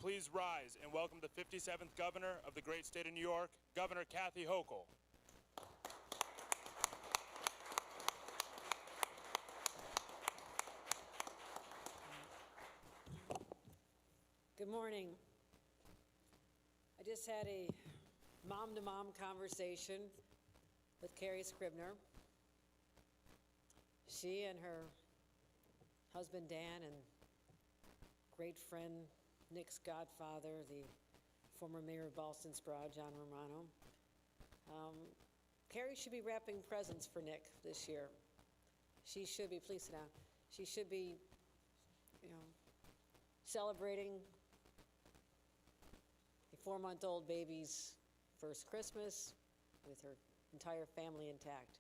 please rise and welcome the 57th Governor of the great state of New York, Governor Kathy Hochul. Good morning. I just had a mom-to-mom conversation with Carrie Scribner. She and her husband Dan and great friend Nick's godfather, the former mayor of Ballston Sproul, John Romano. Carrie should be wrapping presents for Nick this year. She should be, please sit down. She should be, celebrating a 4-month-old baby's first Christmas with her entire family intact.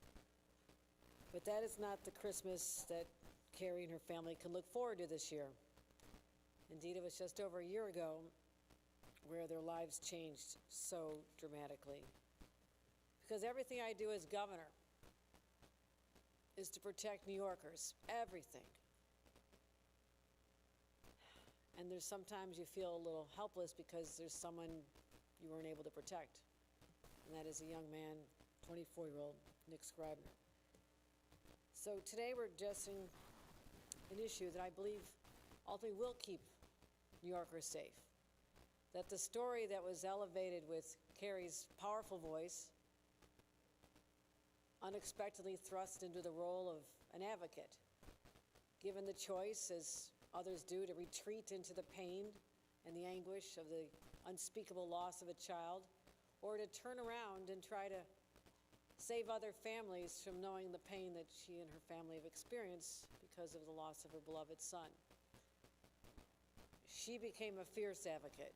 But that is not the Christmas that Carrie and her family can look forward to this year. Indeed, it was just over a year ago where their lives changed so dramatically. Because everything I do as governor is to protect New Yorkers, everything. And there's sometimes you feel a little helpless because there's someone you weren't able to protect. And that is a young man, 24-year-old Nick Scribner. So today we're addressing an issue that I believe ultimately will keep New Yorkers safe. That the story that was elevated with Carrie's powerful voice, unexpectedly thrust into the role of an advocate, given the choice, as others do, to retreat into the pain and the anguish of the unspeakable loss of a child, or to turn around and try to save other families from knowing the pain that she and her family have experienced because of the loss of her beloved son. She became a fierce advocate,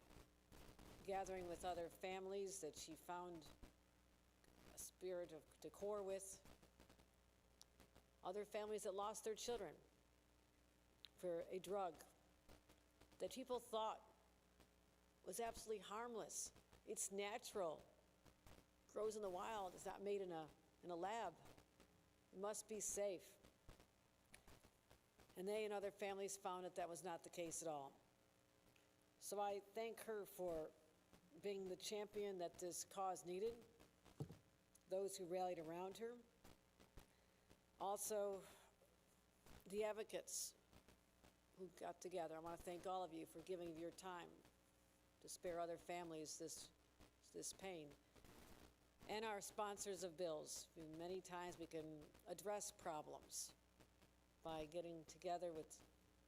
gathering with other families that she found a spirit of decor with, other families that lost their children for a drug that people thought was absolutely harmless. It's natural, grows in the wild, it's not made in a lab. It must be safe. And they and other families found that was not the case at all. So I thank her for being the champion that this cause needed, those who rallied around her. Also, the advocates who got together. I want to thank all of you for giving of your time to spare other families this pain. And our sponsors of bills. Many times we can address problems by getting together with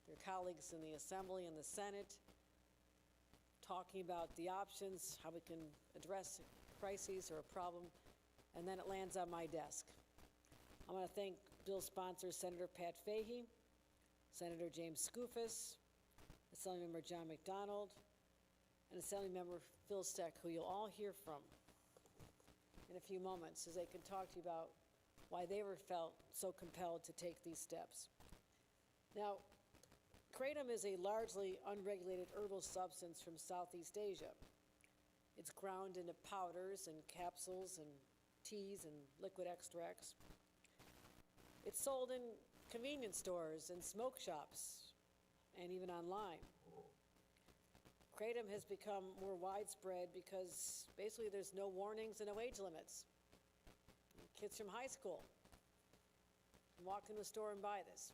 their colleagues in the Assembly and the Senate, talking about the options, how we can address crises or a problem, and then it lands on my desk. I want to thank bill sponsors Senator Pat Fahey, Senator James Skoufis, Assemblymember John McDonald, and Assemblymember Phil Steck, who you'll all hear from in a few moments as they can talk to you about why they were felt so compelled to take these steps. Now, kratom is a largely unregulated herbal substance from Southeast Asia. It's ground into powders and capsules and teas and liquid extracts. It's sold in convenience stores and smoke shops and even online. Kratom has become more widespread because basically there's no warnings and no age limits. Kids from high school can walk into a store and buy this.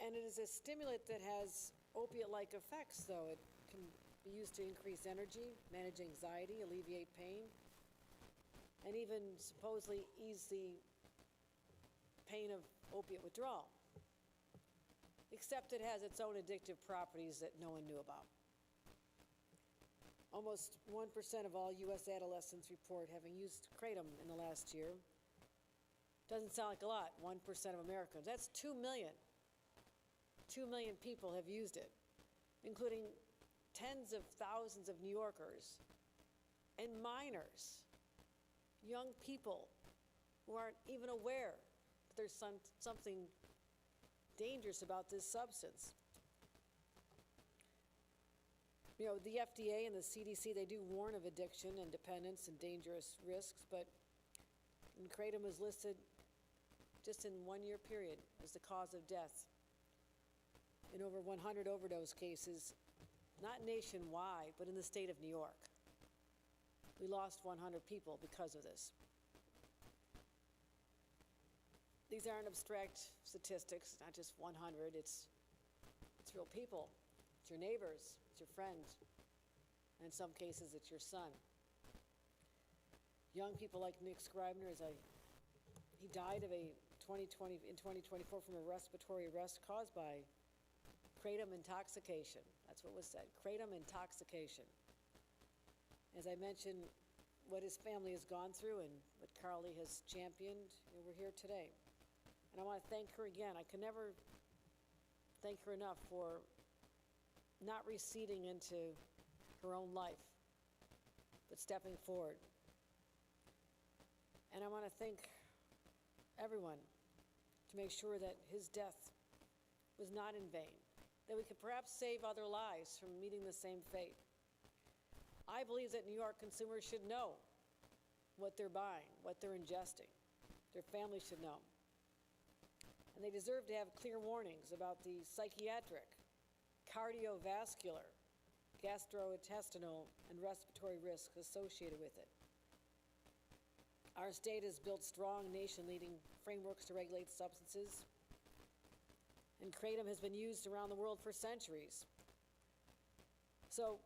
And it is a stimulant that has opiate-like effects, though. It can be used to increase energy, manage anxiety, alleviate pain, and even supposedly ease the pain of opiate withdrawal. Except it has its own addictive properties that no one knew about. Almost 1% of all U.S. adolescents report having used kratom in the last year. Doesn't sound like a lot, 1% of Americans. That's 2 million. 2 million people have used it, including tens of thousands of New Yorkers and minors, young people who aren't even aware that there's something dangerous about this substance. The FDA and the CDC, they do warn of addiction and dependence and dangerous risks, but kratom was listed just in 1 year period as the cause of death in over 100 overdose cases not nationwide, but in the state of New York. We lost 100 people because of this. These aren't abstract statistics, not just 100, it's real people. It's your neighbors, it's your friends, and in some cases it's your son. Young people like Nick Scribner, he died in 2024 from a respiratory arrest caused by kratom intoxication. That's what was said, kratom intoxication. As I mentioned, what his family has gone through and what Carly has championed, we're here today. And I want to thank her again. I can never thank her enough for not receding into her own life, but stepping forward. And I want to thank everyone to make sure that his death was not in vain, that we could perhaps save other lives from meeting the same fate. I believe that New York consumers should know what they're buying, what they're ingesting. Their families should know. And they deserve to have clear warnings about the psychiatric, cardiovascular, gastrointestinal, and respiratory risks associated with it. Our state has built strong nation-leading frameworks to regulate substances, and kratom has been used around the world for centuries. So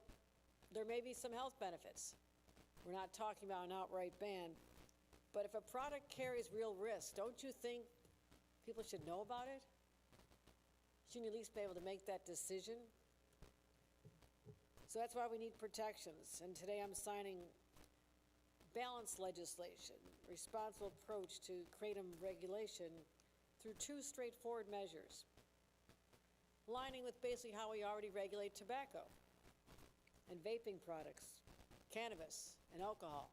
there may be some health benefits. We're not talking about an outright ban, but if a product carries real risk, don't you think people should know about it? Shouldn't you at least be able to make that decision? So that's why we need protections, and today I'm signing balanced legislation, responsible approach to kratom regulation through two straightforward measures, aligning with basically how we already regulate tobacco and vaping products, cannabis, and alcohol.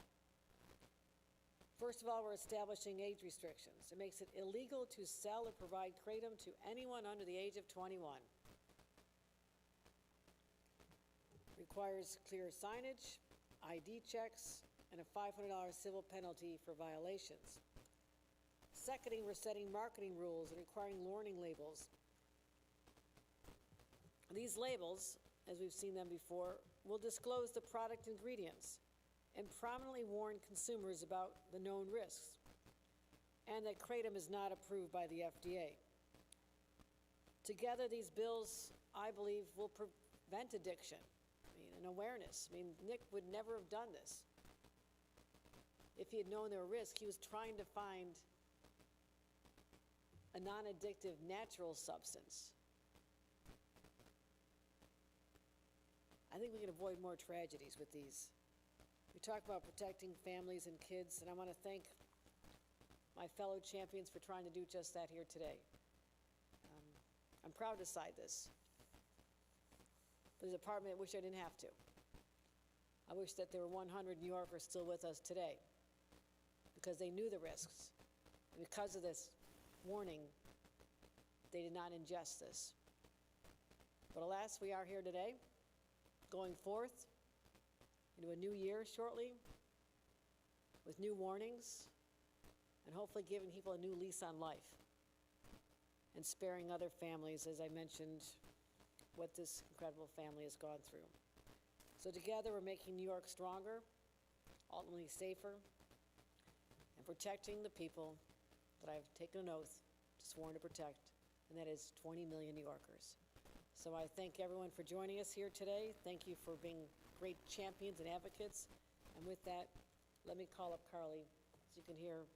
First of all, we're establishing age restrictions. It makes it illegal to sell or provide kratom to anyone under the age of 21. Requires clear signage, ID checks, and a $500 civil penalty for violations. Secondly, we're setting marketing rules and requiring warning labels. These labels, as we've seen them before, will disclose the product ingredients and prominently warn consumers about the known risks, and that kratom is not approved by the FDA. Together, these bills, I believe, will prevent addiction, and awareness. Nick would never have done this if he had known there were risks. He was trying to find a non-addictive natural substance. I think we can avoid more tragedies with these. We talk about protecting families and kids, and I want to thank my fellow champions for trying to do just that here today. I'm proud to cite this. But there's a part of me that wish I didn't have to. I wish that there were 100 New Yorkers still with us today because they knew the risks. And because of this warning, they did not ingest this. But alas, we are here today, going forth into a new year shortly with new warnings and hopefully giving people a new lease on life and sparing other families, as I mentioned, what this incredible family has gone through. So together we're making New York stronger, ultimately safer, and protecting the people that I've taken an oath, sworn to protect, and that is 20 million New Yorkers. So I thank everyone for joining us here today. Thank you for being great champions and advocates. And with that, let me call up Carly, so you can hear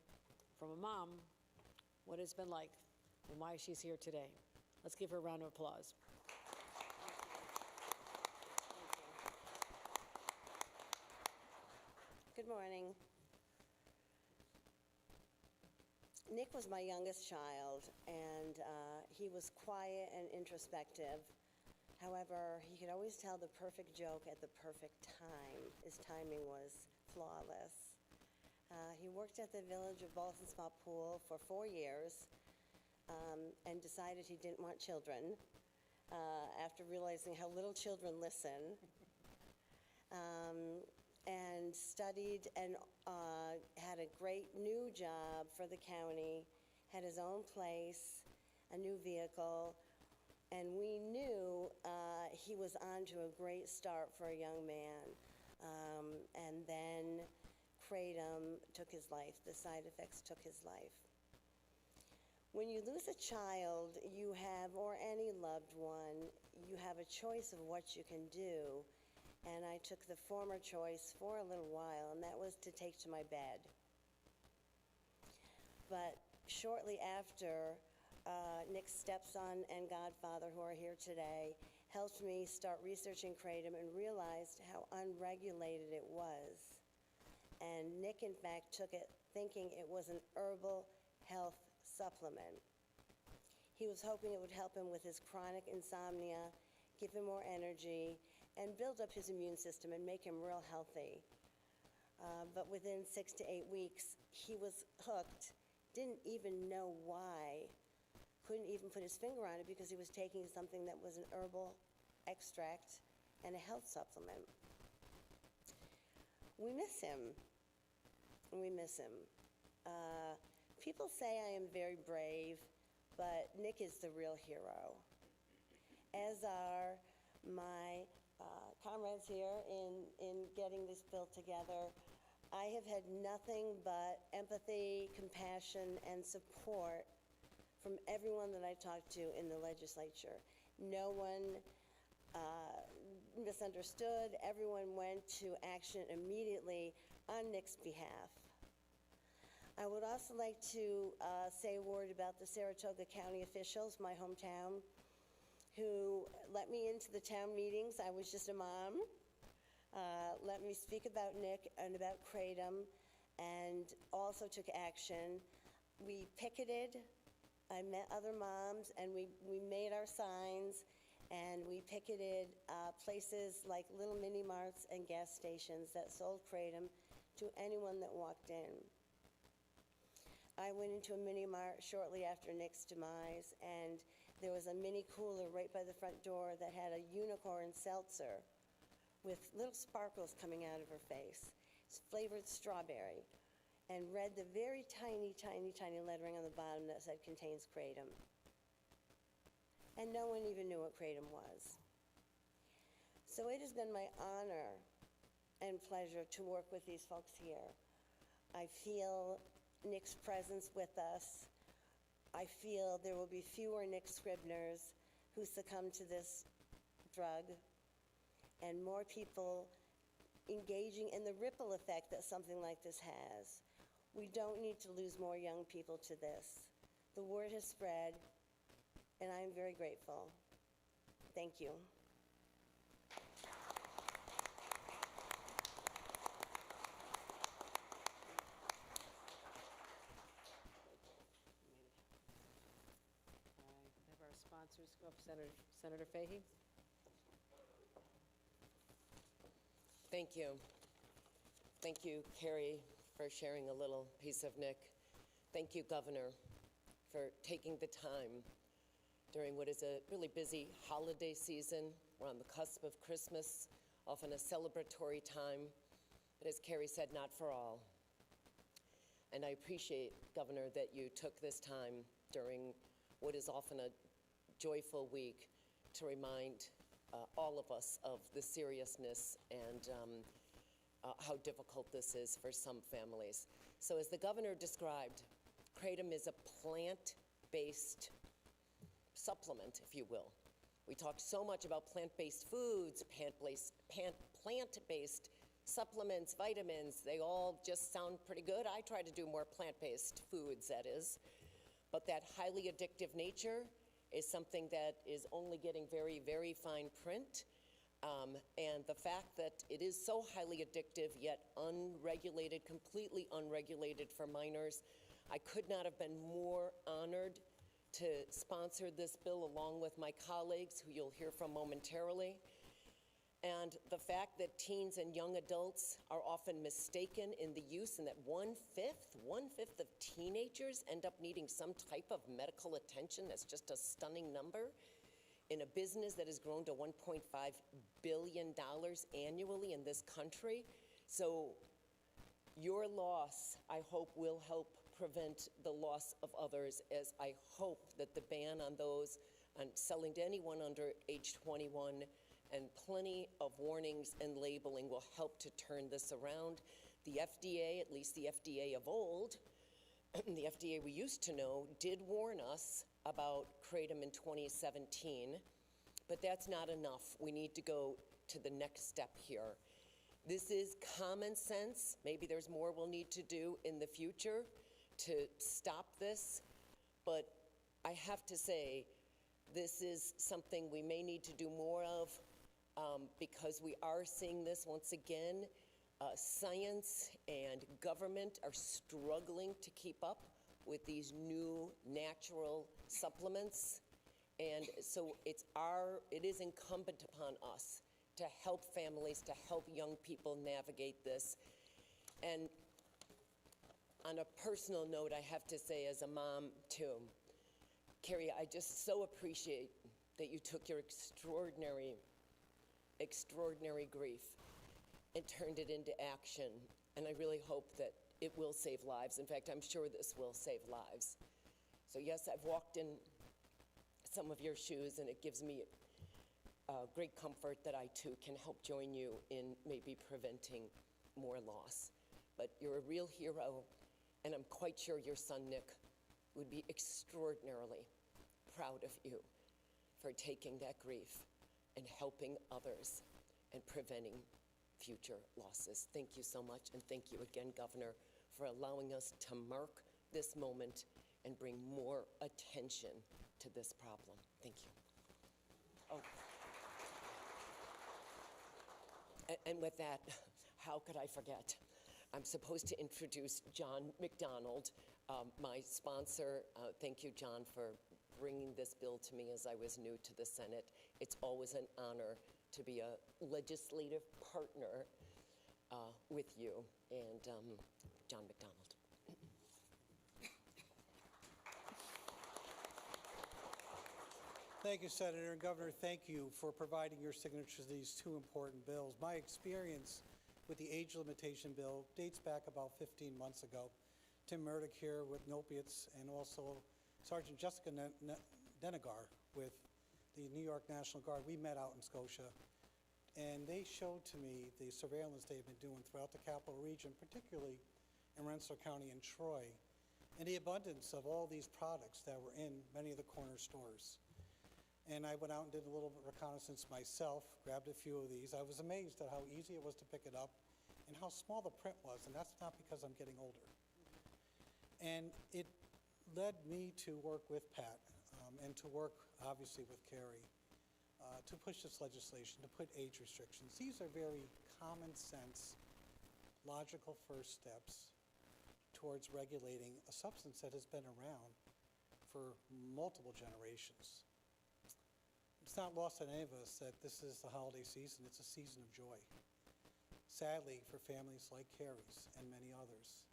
from a mom what it's been like and why she's here today. Let's give her a round of applause. Good morning. Nick was my youngest child, and he was quiet and introspective. However, he could always tell the perfect joke at the perfect time. His timing was flawless. He worked at the Village of Ballston Spa Pool for 4 years and decided he didn't want children after realizing how little children listen. And studied and had a great new job for the county, had his own place, a new vehicle, And we knew he was on to a great start for a young man. And then kratom took his life. The side effects took his life. When you lose a child, you have, or any loved one, you have a choice of what you can do. And I took the former choice for a little while, and that was to take to my bed. But shortly after, Nick's stepson and godfather, who are here today, helped me start researching kratom and realized how unregulated it was. And Nick, in fact, took it thinking it was an herbal health supplement. He was hoping it would help him with his chronic insomnia, give him more energy, and build up his immune system and make him real healthy. But within 6 to 8 weeks, he was hooked, didn't even know why, couldn't even put his finger on it because he was taking something that was an herbal extract and a health supplement. We miss him. We miss him. People say I am very brave, but Nick is the real hero, as are my comrades here in getting this bill together. I have had nothing but empathy, compassion, and support from everyone that I talked to in the legislature. No one misunderstood. Everyone went to action immediately on Nick's behalf. I would also like to say a word about the Saratoga County officials, my hometown, who let me into the town meetings. I was just a mom. Let me speak about Nick and about kratom, and also took action. We picketed. I met other moms, and we made our signs, and we picketed places like little mini marts and gas stations that sold kratom to anyone that walked in. I went into a mini mart shortly after Nick's demise, and there was a mini cooler right by the front door that had a unicorn seltzer with little sparkles coming out of her face. It's flavored strawberry, and read the very tiny, tiny, tiny lettering on the bottom that said contains kratom. And no one even knew what kratom was. So it has been my honor and pleasure to work with these folks here. I feel Nick's presence with us. I feel there will be fewer Nick Scribners who succumb to this drug, and more people engaging in the ripple effect that something like this has. We don't need to lose more young people to this. The word has spread, and I am very grateful. Thank you. Have our sponsors go up. Senator Fahey. Thank you. Thank you, Carrie, for sharing a little piece of Nick. Thank you, Governor, for taking the time during what is a really busy holiday season. We're on the cusp of Christmas, often a celebratory time, but as Carrie said, not for all. And I appreciate, Governor, that you took this time during what is often a joyful week to remind all of us of the seriousness and how difficult this is for some families. So as the Governor described, kratom is a plant-based supplement, if you will. We talked so much about plant-based foods, plant-based supplements, vitamins. They all just sound pretty good. I try to do more plant-based foods, that is. But that highly addictive nature is something that is only getting very, very fine print. And the fact that it is so highly addictive, yet unregulated, completely unregulated for minors, I could not have been more honored to sponsor this bill along with my colleagues, who you'll hear from momentarily. And the fact that teens and young adults are often mistaken in the use, and that one-fifth of teenagers end up needing some type of medical attention. That's just a stunning number in a business that has grown to $1.5 billion annually in this country. So your loss, I hope, will help prevent the loss of others, as I hope that the ban on those on selling to anyone under age 21, and plenty of warnings and labeling will help to turn this around. The FDA, at least the FDA of old, the FDA we used to know, did warn us about kratom in 2017, but that's not enough. We need to go to the next step here. This is common sense. Maybe there's more we'll need to do in the future to stop this, but I have to say, this is something we may need to do more of because we are seeing this once again. Science and government are struggling to keep up with these new natural supplements. And so it is incumbent upon us to help families, to help young people navigate this. And on a personal note, I have to say as a mom too, Carrie, I just so appreciate that you took your extraordinary grief and turned it into action. And I really hope that it will save lives. In fact, I'm sure this will save lives. So yes, I've walked in some of your shoes, and it gives me great comfort that I too can help join you in maybe preventing more loss. But you're a real hero, and I'm quite sure your son, Nick, would be extraordinarily proud of you for taking that grief and helping others and preventing future losses. Thank you so much, and thank you again, Governor, for allowing us to mark this moment and bring more attention to this problem. Thank you. Oh. And with that, how could I forget? I'm supposed to introduce John McDonald, my sponsor. Thank you, John, for bringing this bill to me as I was new to the Senate. It's always an honor to be a legislative partner with you. And John McDonald. Thank you, Senator. And Governor, thank you for providing your signatures to these two important bills. My experience with the age limitation bill dates back about 15 months ago. Tim Murdoch here with Nopiates, and also Sergeant Jessica Denegar with the New York National Guard. We met out in Scotia, and they showed to me the surveillance they've been doing throughout the capital region, particularly in Rensselaer County and Troy, and the abundance of all these products that were in many of the corner stores. And I went out and did a little bit of reconnaissance myself, grabbed a few of these. I was amazed at how easy it was to pick it up and how small the print was, and that's not because I'm getting older. And it led me to work with Pat and to work, obviously, with Carrie to push this legislation, to put age restrictions. These are very common sense, logical first steps towards regulating a substance that has been around for multiple generations. It's not lost on any of us that this is the holiday season. It's a season of joy. Sadly, for families like Carrie's and many others,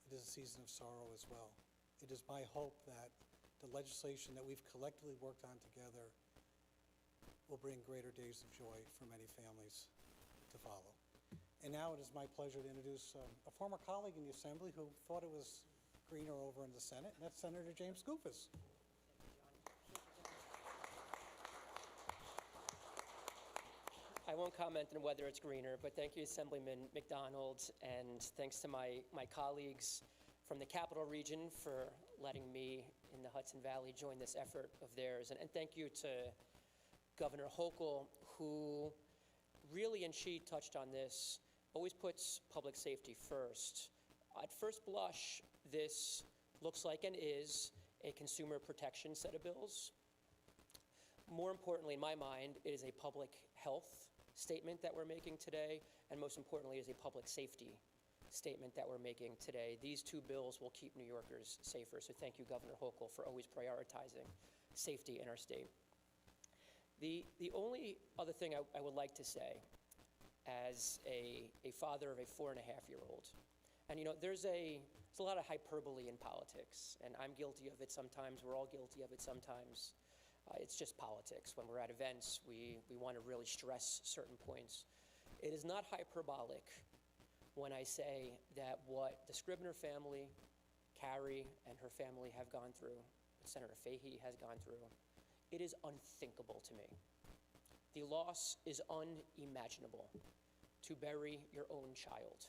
it is a season of sorrow as well. It is my hope that the legislation that we've collectively worked on together will bring greater days of joy for many families to follow. And now it is my pleasure to introduce a former colleague in the Assembly who thought it was greener over in the Senate, and that's Senator James Skoufis. I won't comment on whether it's greener, but thank you, Assemblyman McDonald, and thanks to my colleagues from the Capital Region for letting me in the Hudson Valley join this effort of theirs. And thank you to Governor Hochul, who really, and she touched on this, always puts public safety first. At first blush, this looks like and is a consumer protection set of bills. More importantly, in my mind, it is a public health statement that we're making today, and most importantly, is a public safety statement that we're making today. These two bills will keep New Yorkers safer, so thank you, Governor Hochul, for always prioritizing safety in our state. The only other thing I would like to say, as a father of a 4.5-year-old, and you know, there's a lot of hyperbole in politics, and I'm guilty of it sometimes, we're all guilty of it sometimes. It's just politics. When we're at events, we want to really stress certain points. It is not hyperbolic when I say that what the Scribner family, Carrie, and her family have gone through, what Senator Fahey has gone through, It is unthinkable to me. The loss is unimaginable, to bury your own child.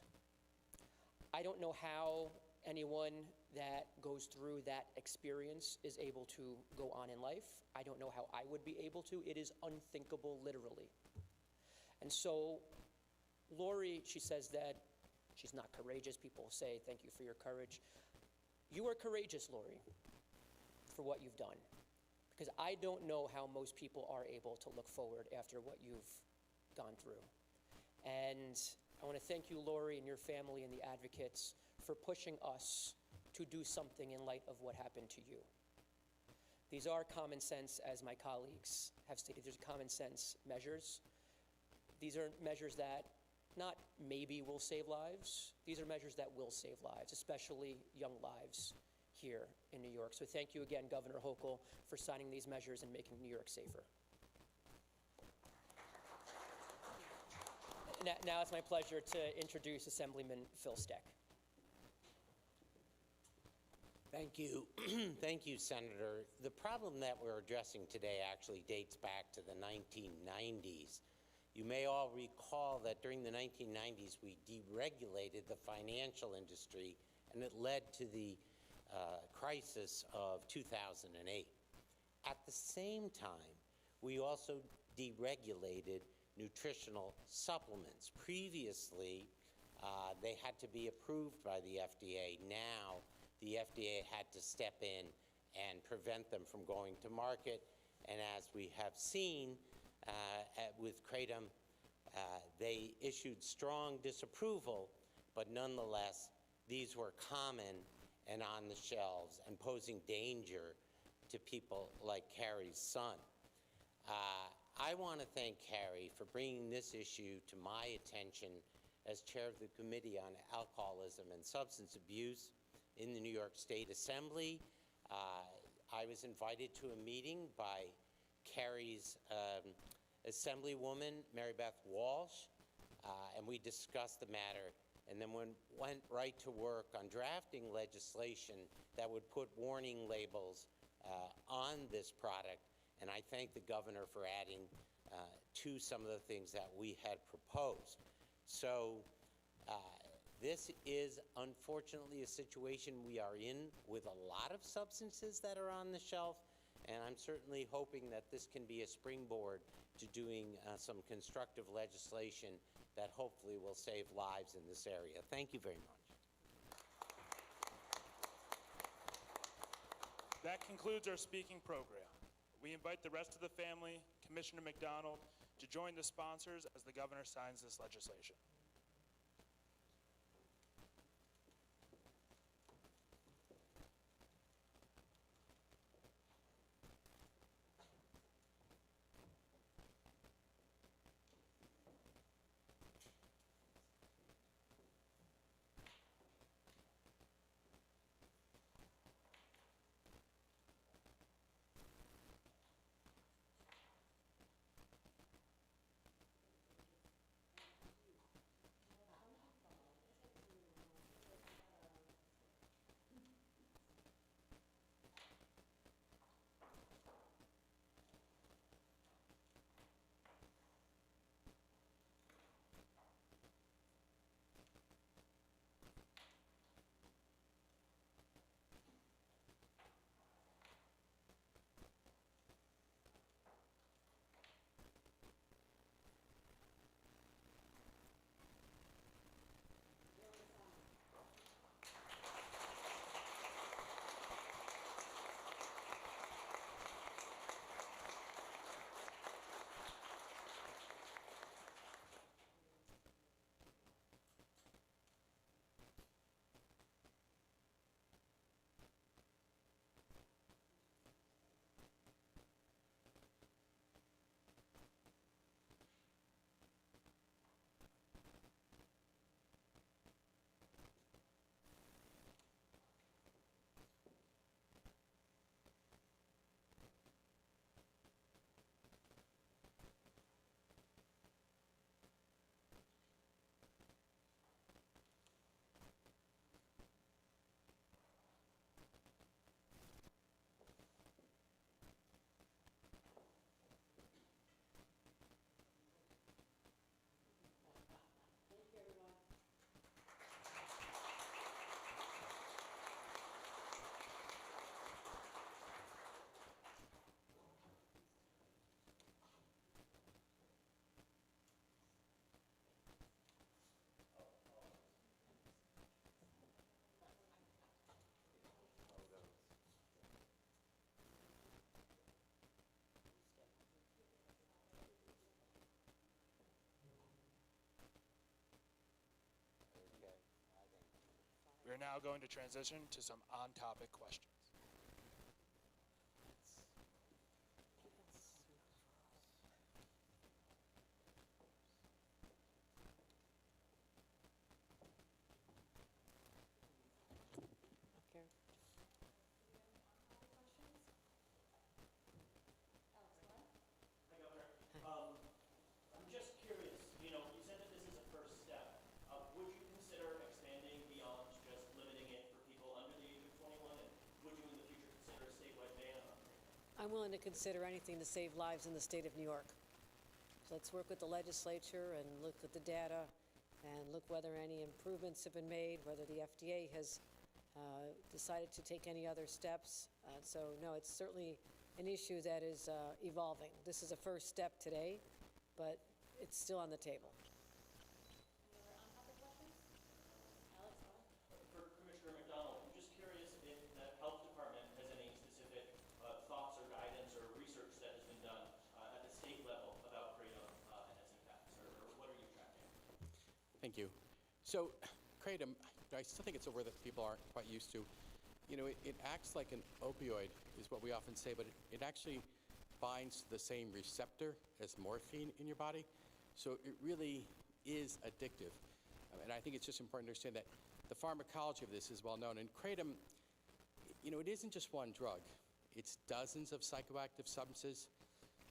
I don't know how anyone that goes through that experience is able to go on in life. I don't know how I would be able to. It is unthinkable, literally. And so, Lori, she says that she's not courageous. People say, thank you for your courage. You are courageous, Lori, for what you've done. Because I don't know how most people are able to look forward after what you've gone through. And I want to thank you, Lori, and your family and the advocates for pushing us to do something in light of what happened to you. These are common sense, as my colleagues have stated. There's common sense measures. These are measures that not maybe will save lives. These are measures that will save lives, especially young lives here in New York. So thank you again, Governor Hochul, for signing these measures and making New York safer. Now it's my pleasure to introduce Assemblyman Phil Steck. Thank you. Thank you, Senator. The problem that we're addressing today actually dates back to the 1990s. You may all recall that during the 1990s, we deregulated the financial industry, and it led to the crisis of 2008. At the same time, we also deregulated nutritional supplements. Previously, they had to be approved by the FDA. Now, the FDA had to step in and prevent them from going to market. And as we have seen with Kratom, they issued strong disapproval, but nonetheless, these were common and on the shelves and posing danger to people like Carrie's son. I want to thank Carrie for bringing this issue to my attention as chair of the Committee on Alcoholism and Substance Abuse in the New York State Assembly. I was invited to a meeting by Carrie's Assemblywoman, Mary Beth Walsh, and we discussed the matter, and then went right to work on drafting legislation that would put warning labels on this product. And I thank the governor for adding to some of the things that we had proposed. So this is unfortunately a situation we are in with a lot of substances that are on the shelf, and I'm certainly hoping that this can be a springboard to doing some constructive legislation that hopefully will save lives in this area. Thank you very much. That concludes our speaking program. We invite the rest of the family, Commissioner McDonald, to join the sponsors as the governor signs this legislation. We are now going to transition to some on-topic questions. Karen? I'm just curious, you said that this is a first step. Would you consider expanding beyond just limiting it for people under the age of 21? And would you in the future consider a statewide ban on it? I'm willing to consider anything to save lives in the state of New York. So let's work with the legislature and look at the data and look whether any improvements have been made, whether the FDA has decided to take any other steps. So no, it's certainly an issue that is evolving. This is a first step today, but it's still on the table. For Commissioner McDonald, I'm just curious if the health department has any specific thoughts or guidance or research that has been done at the state level about kratom and its impacts, or what are you tracking? Thank you. So, kratom, I still think it's a word that people aren't quite used to. It acts like an opioid, is what we often say, but it actually binds to the same receptor as morphine in your body. So it really is addictive. And I think it's just important to understand that the pharmacology of this is well known. And kratom, it isn't just one drug. It's dozens of psychoactive substances.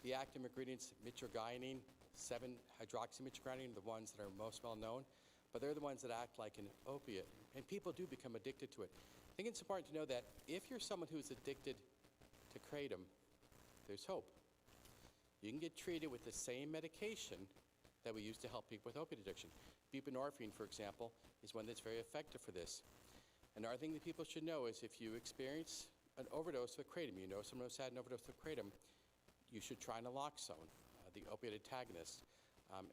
The active ingredients, mitragynine, 7-hydroxymitragynine, the ones that are most well known, but they're the ones that act like an opiate. And people do become addicted to it. I think it's important to know that if you're someone who's addicted to kratom, there's hope. You can get treated with the same medication that we use to help people with opiate addiction. Buprenorphine, for example, is one that's very effective for this. Another thing that people should know is if you experience an overdose with kratom, someone who's had an overdose with kratom, you should try naloxone, the opiate antagonist,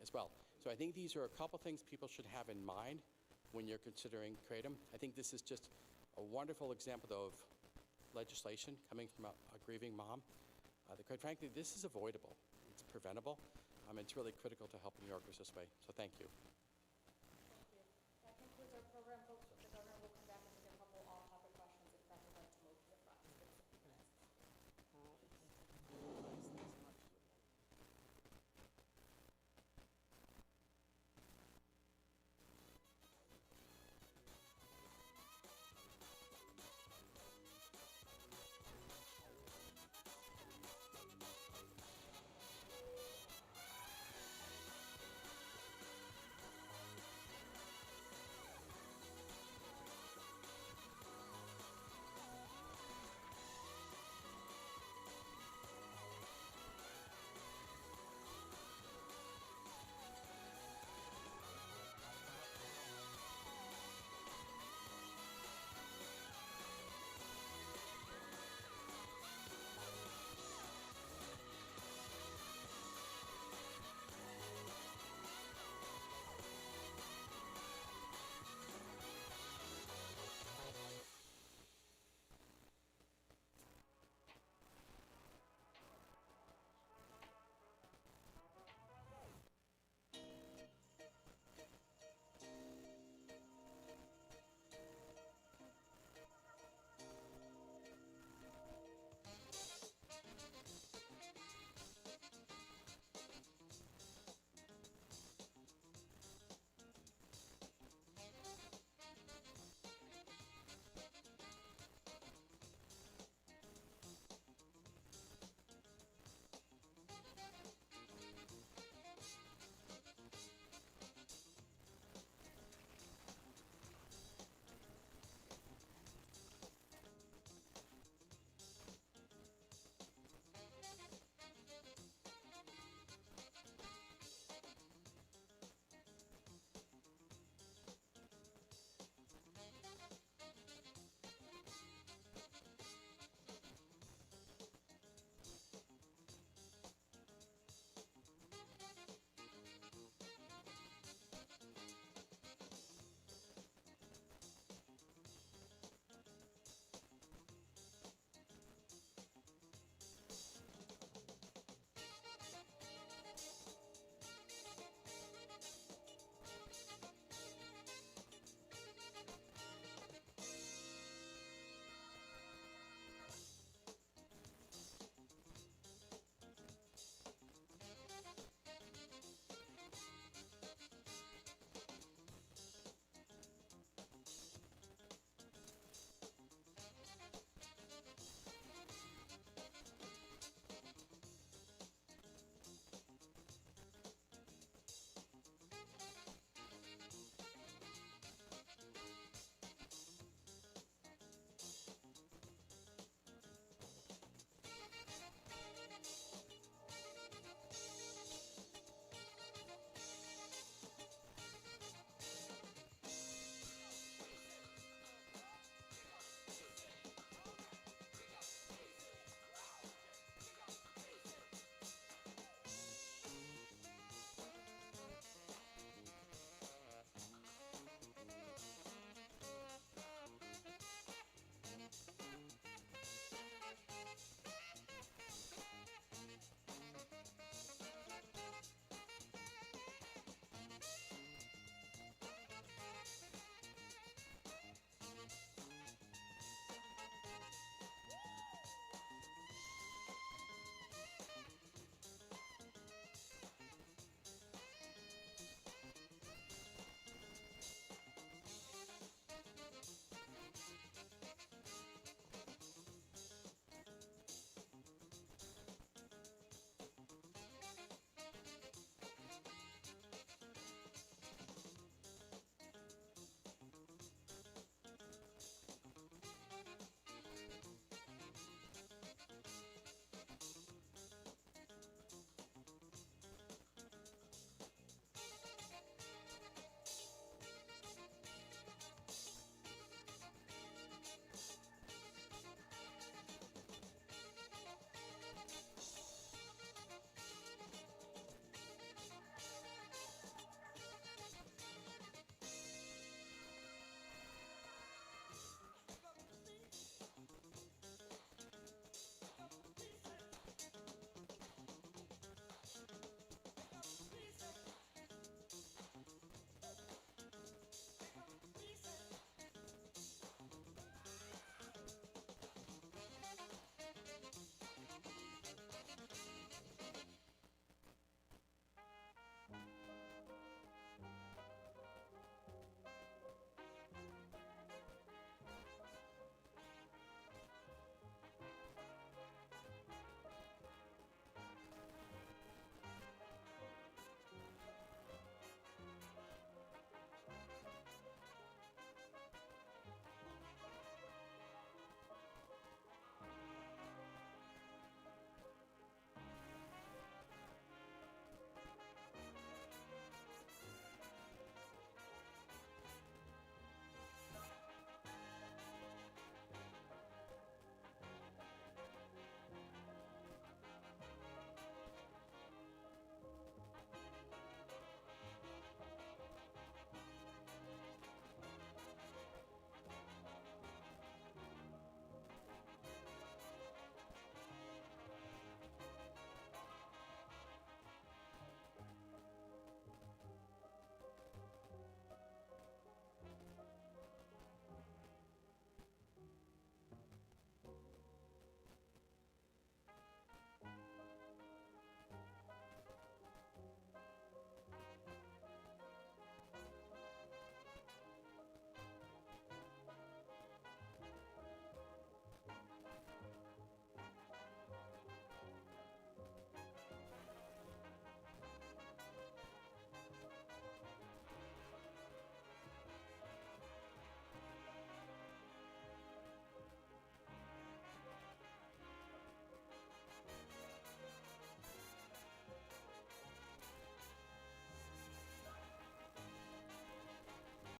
as well. So I think these are a couple things people should have in mind when you're considering kratom. I think this is just a wonderful example, though, of legislation coming from a grieving mom. Quite frankly, this is avoidable. It's preventable. It's really critical to help New Yorkers this way. So thank you. That concludes our program, folks.